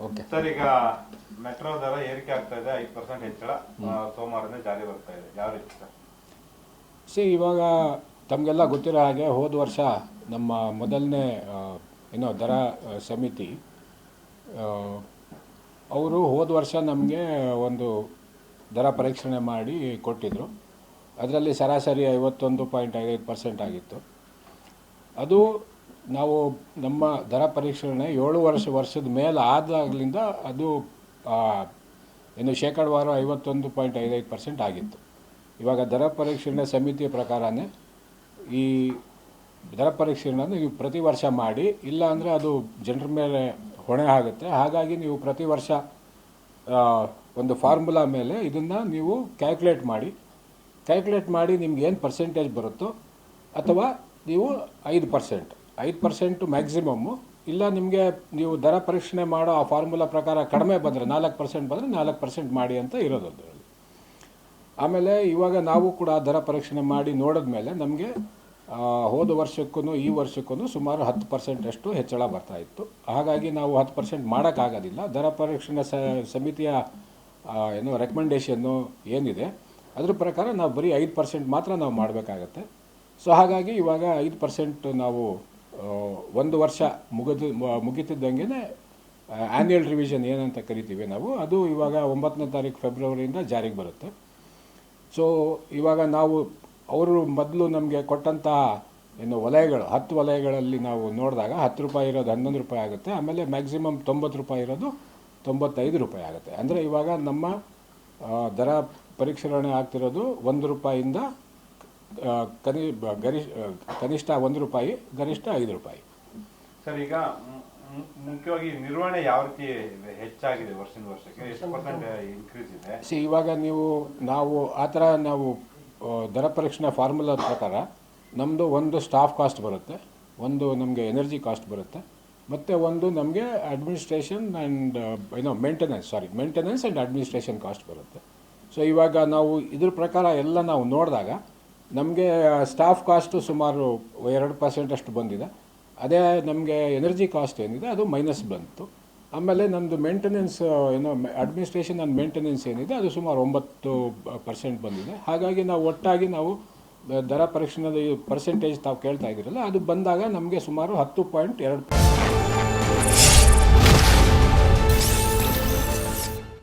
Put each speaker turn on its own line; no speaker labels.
Okay
sir, ಈಗ metro ದರ ಏರಿಕೆ ಆಗ್ತಾ ಇದೆ, 5% ಹೆಚ್ಚಳ ಸೋಮವಾರದಿಂದ ಜಾರಿ ಬರ್ತಾ ಇದೆ. ಯಾವ ರೀತಿ ಸರ್?
ಇವಾಗ ತಮಗೆಲ್ಲ ಗೊತ್ತಿರೋ ಹಾಗೆ ಹೋದ ವರ್ಷ ನಮ್ಮ ಮೊದಲನೇ ದರ ಸಮಿತಿ ಅವರು ಹೋದ ವರ್ಷ ನಮಗೆ ಒಂದು ದರ ಪರೀಕ್ಷಣೆ ಮಾಡಿ ಕೊಟ್ಟಿದ್ದರು. ಅದರಲ್ಲಿ ಸರಾಸರಿ 51.55% ಆಗಿತ್ತು. ಅದು ನಾವು ನಮ್ಮ ದರ ಪರೀಕ್ಷಣೆ 7 ವರ್ಷದ ಮೇಲೆ ಆದಾಗಲಿಂದ ಅದು ಶೇಕಡವಾರು 51.55% ಆಗಿತ್ತು. ಇವಾಗ ದರ ಪರೀಕ್ಷಣೆ ಸಮಿತಿಯ ಪ್ರಕಾರನೇ ಈ ದರ ಪರೀಕ್ಷೆಯನ್ನು ನೀವು ಪ್ರತಿ ವರ್ಷ ಮಾಡಿ, ಇಲ್ಲ ಅಂದರೆ ಅದು ಜನರ ಮೇಲೆ ಹೊಣೆ ಆಗುತ್ತೆ. ಹಾಗಾಗಿ ನೀವು ಪ್ರತಿ ವರ್ಷ ಒಂದು ಫಾರ್ಮುಲಾ ಮೇಲೆ ಇದನ್ನು ನೀವು ಕ್ಯಾಲ್ಕುಲೇಟ್ ಮಾಡಿ ನಿಮ್ಗೆ ಏನು ಪರ್ಸೆಂಟೇಜ್ ಬರುತ್ತೋ, ಅಥವಾ ನೀವು 5% ಮ್ಯಾಕ್ಸಿಮಮ್ಮು, ಇಲ್ಲ ನಿಮಗೆ ನೀವು ದರ ಪರೀಕ್ಷಣೆ ಮಾಡೋ ಆ ಫಾರ್ಮುಲಾ ಪ್ರಕಾರ ಕಡಿಮೆ ಬಂದರೆ 4% ಬಂದರೆ 4% ಮಾಡಿ ಅಂತ ಇರೋದು ಅದರಲ್ಲಿ. ಆಮೇಲೆ ಇವಾಗ ನಾವು ಕೂಡ ದರ ಪರೀಕ್ಷಣೆ ಮಾಡಿ ನೋಡಿದ ಮೇಲೆ ನಮಗೆ ಹೋದ ವರ್ಷಕ್ಕೂ ಈ ವರ್ಷಕ್ಕೂ ಸುಮಾರು 10% ಅಷ್ಟು ಹೆಚ್ಚಳ ಬರ್ತಾಯಿತ್ತು. ಹಾಗಾಗಿ ನಾವು 10% ಮಾಡೋಕ್ಕಾಗೋದಿಲ್ಲ. ದರ ಪರೀಕ್ಷಣೆ ಸಮಿತಿಯ ರೆಕಮೆಂಡೇಷನ್ನು ಏನಿದೆ ಅದ್ರ ಪ್ರಕಾರ ನಾವು ಬರೀ 5% ಮಾತ್ರ ನಾವು ಮಾಡಬೇಕಾಗತ್ತೆ. ಸೊ ಹಾಗಾಗಿ ಇವಾಗ 5% ನಾವು ಒಂದು ವರ್ಷ ಮುಗಿತಿದ್ದಂಗೆ ಆ್ಯನ್ಯಲ್ ರಿವಿಷನ್ ಏನಂತ ಕರಿತೀವಿ ನಾವು, ಅದು ಇವಾಗ 9ನೇ ತಾರೀಕು ಫೆಬ್ರವರಿಯಿಂದ ಜಾರಿಗೆ ಬರುತ್ತೆ. ಸೊ ಇವಾಗ ನಾವು ಅವರು ಮೊದಲು ನಮಗೆ ಕೊಟ್ಟಂಥ ವಲಯಗಳು 10 ವಲಯಗಳಲ್ಲಿ ನಾವು ನೋಡಿದಾಗ 10 ರೂಪಾಯಿ ಇರೋದು 11 ರೂಪಾಯಿ ಆಗುತ್ತೆ. ಆಮೇಲೆ ಮ್ಯಾಕ್ಸಿಮಮ್ 90 ರೂಪಾಯಿ ಇರೋದು 95 ರೂಪಾಯಿ ಆಗುತ್ತೆ. ಅಂದರೆ ಇವಾಗ ನಮ್ಮ ದರ ಪರಿಷ್ಕರಣೆ ಆಗ್ತಿರೋದು 1 ರೂಪಾಯಿಂದ ಕನಿಷ್ಠ 1 ರೂಪಾಯಿ, ಗರಿಷ್ಠ 5 ರೂಪಾಯಿ.
ಸರ್, ಈಗ ಮುಖ್ಯವಾಗಿ ನಿರ್ವಹಣೆ ಯಾವ ರೀತಿ ಹೆಚ್ಚಾಗಿದೆ ವರ್ಷದಿಂದ ವರ್ಷಕ್ಕೆ? ಎಷ್ಟು ಪರ್ಸೆಂಟ್ ಇನ್ಕ್ರೀಸ್ ಇದೆ?
ಇವಾಗ ನಾವು ಆ ಥರ ನಾವು ದರ ಪರೀಕ್ಷಣೆ ಫಾರ್ಮುಲಾ ಪ್ರಕಾರ ನಮ್ಮದು ಒಂದು ಸ್ಟಾಫ್ ಕಾಸ್ಟ್ ಬರುತ್ತೆ, ಒಂದು ನಮಗೆ ಎನರ್ಜಿ ಕಾಸ್ಟ್ ಬರುತ್ತೆ, ಮತ್ತು ಒಂದು ನಮಗೆ administration and maintenance and administration cost ಬರುತ್ತೆ. ಸೊ ಇವಾಗ ನಾವು ಇದ್ರ ಪ್ರಕಾರ ಎಲ್ಲ ನಾವು ನೋಡಿದಾಗ ನಮಗೆ ಸ್ಟಾಫ್ ಕಾಸ್ಟು ಸುಮಾರು 2% ಅಷ್ಟು ಬಂದಿದೆ. ಅದೇ ನಮಗೆ ಎನರ್ಜಿ ಕಾಸ್ಟ್ ಏನಿದೆ ಅದು ಮೈನಸ್ ಬಂತು. ಆಮೇಲೆ ನಮ್ಮದು ಮೇಂಟೆನೆನ್ಸ್ ಅಡ್ಮಿನಿಸ್ಟ್ರೇಷನ್ ಆ್ಯಂಡ್ ಮೇಂಟೆನೆನ್ಸ್ ಏನಿದೆ ಅದು ಸುಮಾರು 9% ಬಂದಿದೆ. ಹಾಗಾಗಿ ನಾವು ಒಟ್ಟಾಗಿ ನಾವು ದರ ಪರೀಕ್ಷಣದ ಪರ್ಸೆಂಟೇಜ್ ತಾವು ಕೇಳ್ತಾ ಇದ್ದೀರಲ್ಲ, ಅದು ಬಂದಾಗ ನಮಗೆ ಸುಮಾರು 10.2%